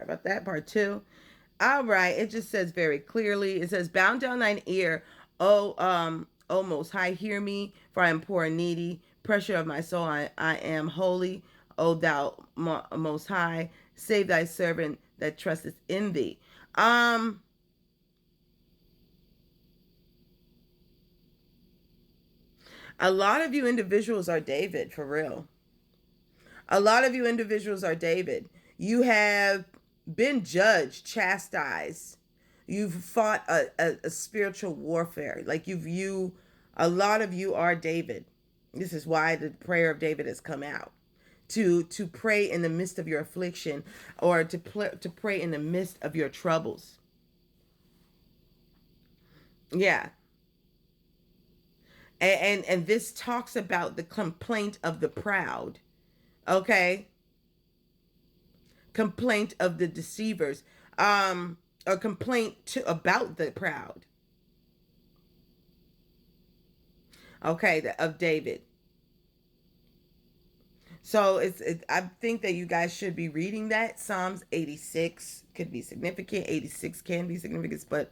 about that part two. All right. It just says very clearly. It says, "Bow down thine ear, O Most High, hear me, for I am poor and needy. Pressure of my soul, I am holy. O Thou Most High, save thy servant that trusteth in thee." A lot of you individuals are David, for real. A lot of you individuals are David. You have been judged, chastised. You've fought a spiritual warfare. Like a lot of you are David. This is why the prayer of David has come out. To pray in the midst of your affliction, or to pray in the midst of your troubles. Yeah. And this talks about the complaint of the proud. Okay? Complaint of the deceivers. A complaint about the proud. Okay, of David. So I think that you guys should be reading that. Psalms 86 could be significant. 86 can be significant, but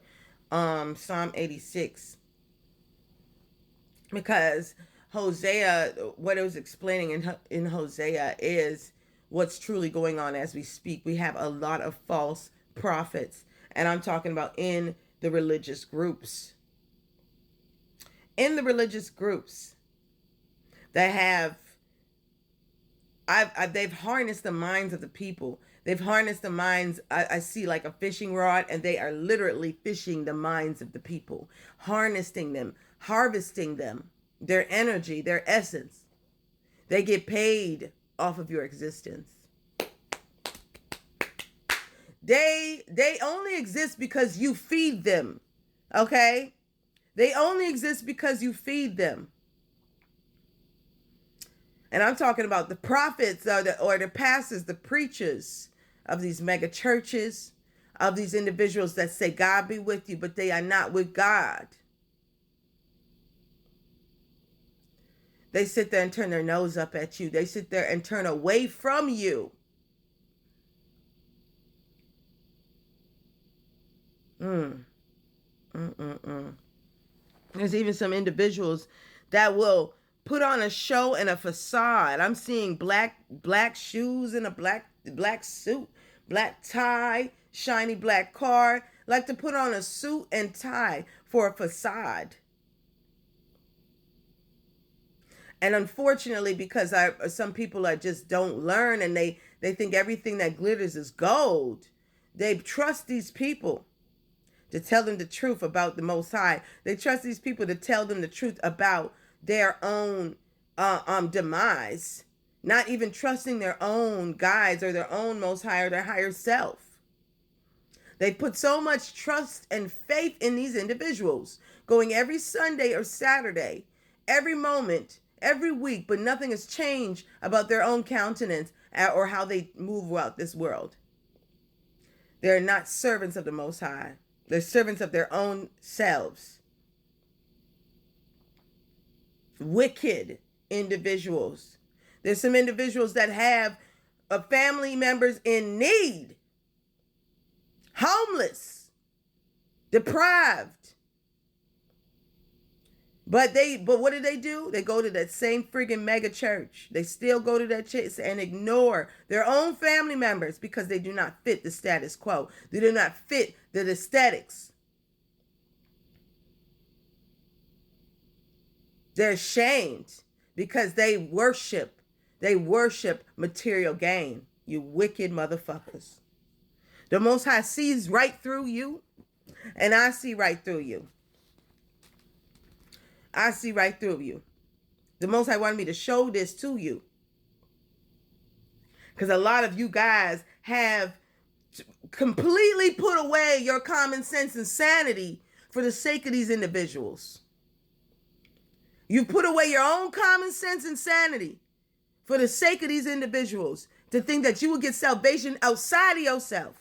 Psalm 86, because Hosea, what it was explaining in Hosea is what's truly going on as we speak. We have a lot of false prophets, and I'm talking about in the religious groups. In the religious groups that have, they've harnessed the minds of the people. They've harnessed the minds. I see like a fishing rod, and they are literally fishing the minds of the people, harnessing them, harvesting them, their energy, their essence. They get paid off of your existence. They only exist because you feed them. Okay? They only exist because you feed them. And I'm talking about the prophets or the pastors, the preachers of these mega churches, of these individuals that say God be with you, but they are not with God. They sit there and turn their nose up at you. They sit there and turn away from you. There's even some individuals that will put on a show and a facade. I'm seeing black shoes and a black suit, black tie, shiny black car. Like to put on a suit and tie for a facade. And unfortunately, because some people just don't learn, and they think everything that glitters is gold. They trust these people to tell them the truth about the Most High. They trust these people to tell them the truth about their own demise, not even trusting their own guides or their own Most High or their higher self. They put so much trust and faith in these individuals, going every Sunday or Saturday, every moment, every week, but nothing has changed about their own countenance or how they move throughout this world. They're not servants of the Most High. They're servants of their own selves. Wicked individuals. There's some individuals that have family members in need, homeless, deprived. But what do? They go to that same friggin' mega church. They still go to that church and ignore their own family members because they do not fit the status quo. They do not fit the aesthetics. They're ashamed because they worship material gain. You wicked motherfuckers. The Most High sees right through you, and I see right through you. I see right through you. The Most High wanted me to show this to you. Because a lot of you guys have completely put away your common sense and sanity for the sake of these individuals. You put away your own common sense and sanity for the sake of these individuals to think that you will get salvation outside of yourself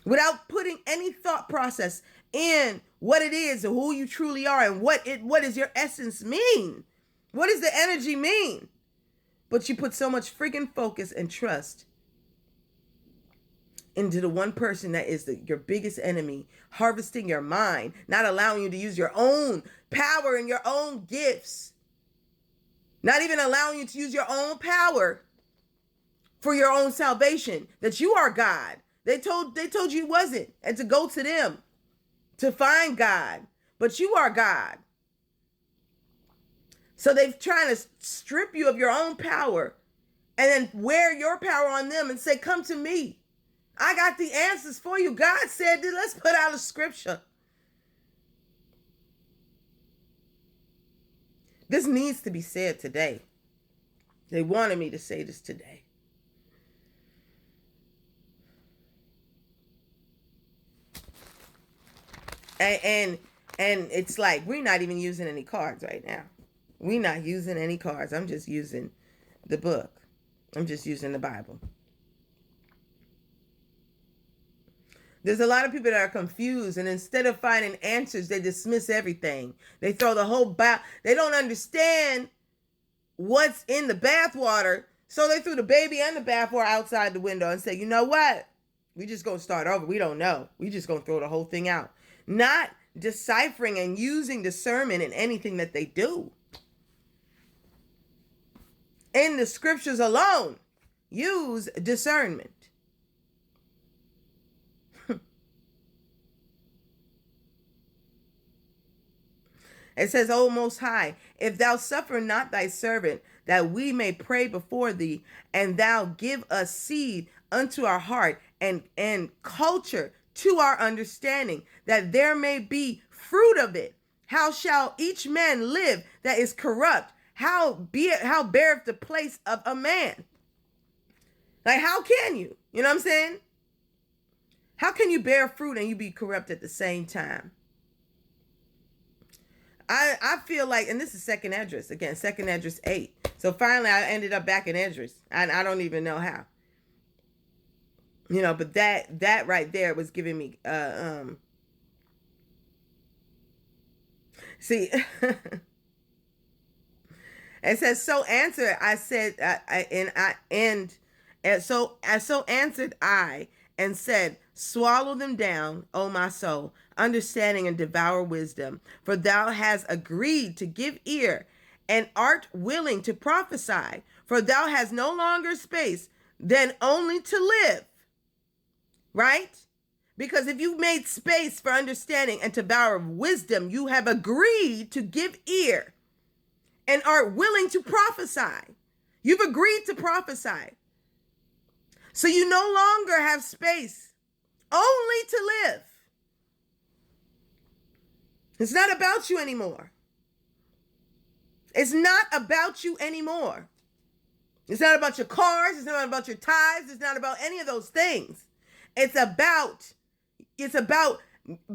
without putting any thought process in what it is and who you truly are and what does your essence mean? What does the energy mean? But you put so much freaking focus and trust into the one person that is your biggest enemy, harvesting your mind, not allowing you to use your own power and your own gifts, not even allowing you to use your own power for your own salvation, that you are God. They told you wasn't, and to go to them to find God, but you are God. So they're trying to strip you of your own power and then wear your power on them and say, come to me. I got the answers for you. God said, let's put out a scripture. This needs to be said today. They wanted me to say this today. And it's like, we're not even using any cards right now. We're not using any cards. I'm just using the book. I'm just using the Bible. There's a lot of people that are confused, and instead of finding answers, they dismiss everything. They throw the whole they don't understand what's in the bathwater, so they threw the baby and the bathwater outside the window and say, you know what? We just gonna start over. We don't know. We just gonna throw the whole thing out. Not deciphering and using discernment in anything that they do. In the scriptures alone, use discernment. It says, O Most High, if thou suffer not thy servant, that we may pray before thee, and thou give us seed unto our heart, and culture to our understanding, that there may be fruit of it. How shall each man live that is corrupt? How beareth the place of a man? Like, how can you? You know what I'm saying? How can you bear fruit and you be corrupt at the same time? I feel like, and this is second Esdras, again, second Esdras 8. So finally I ended up back in Esdras, and I don't even know how. You know, but that right there was giving me see. It says, so answered I said, so answered I and said, swallow them down, O my soul, understanding and devour wisdom. For thou hast agreed to give ear and art willing to prophesy. For thou hast no longer space than only to live. Right? Because if you made space for understanding and to devour wisdom, you have agreed to give ear and art willing to prophesy. You've agreed to prophesy. So you no longer have space only to live. It's not about you anymore. It's not about you anymore. It's not about your cars. It's not about your tithes. It's not about any of those things. It's about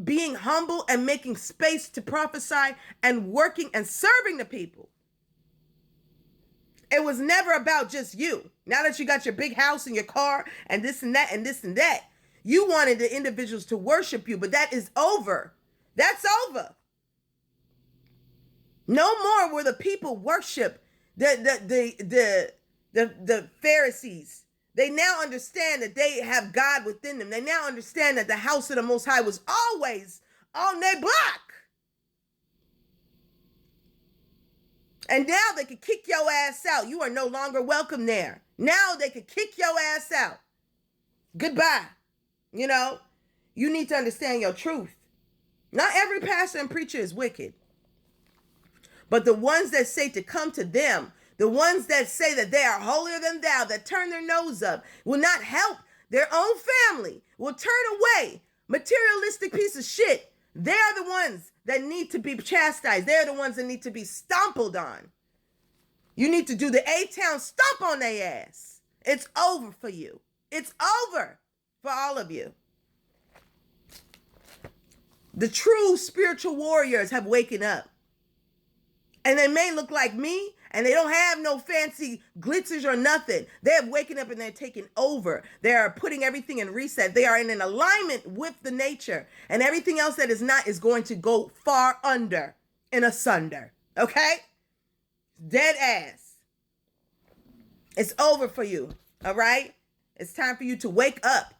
being humble and making space to prophesy and working and serving the people. It was never about just you. Now that you got your big house and your car and this and that and this and that, you wanted the individuals to worship you, but that is over. That's over. No more will the people worship the Pharisees. They now understand that they have God within them. They now understand that the house of the Most High was always on their block. And now they can kick your ass out. You are no longer welcome there. Now they can kick your ass out. Goodbye. You know, you need to understand your truth. Not every pastor and preacher is wicked. But the ones that say to come to them, the ones that say that they are holier than thou, that turn their nose up, will not help their own family, will turn away. Materialistic piece of shit. They are the ones that need to be chastised. They're the ones that need to be stompled on. You need to do the A-Town stomp on their ass. It's over for you. It's over for all of you. The true spiritual warriors have waken up. And they may look like me, and they don't have no fancy glitzers or nothing. They have waken up and they're taking over. They are putting everything in reset. They are in an alignment with the nature. And everything else that is not is going to go far under and asunder. Okay? Dead ass. It's over for you. All right? It's time for you to wake up.